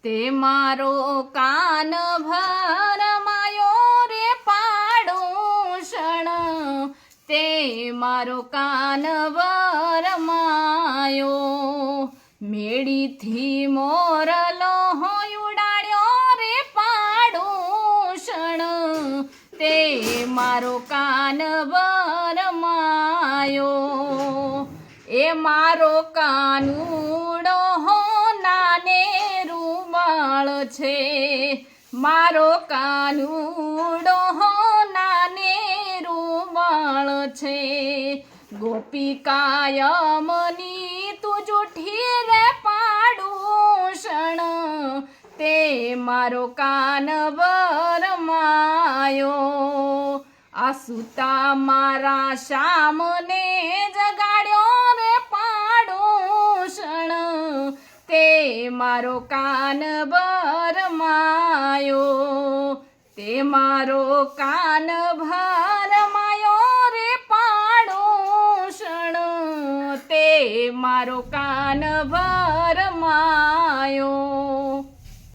તે મારો કાન ભરમાયો રે પાડોષણ, તે મારો કાન ભરમાયો. મેળીથી મોરલો ઉડાડ્યો રે પાડોષણ, તે મારો કાન ભરમાયો. એ મારો કાનુડો નાને રૂમાળ છે, મારો કાનુડો નાને રૂમાળ છે. ગોપિકાયમની તું જૂઠી રે પાડોષણ, તે મારો કાન ભરમાયો. આ સૂતા મારા શ્યામને જગાડ્યો રે પાડોષણ, તે મારો કાન ભરમાયો. તે મારો કાન ભરમાયો રે પાડોષણ, તે મારો કાન ભરમાયો.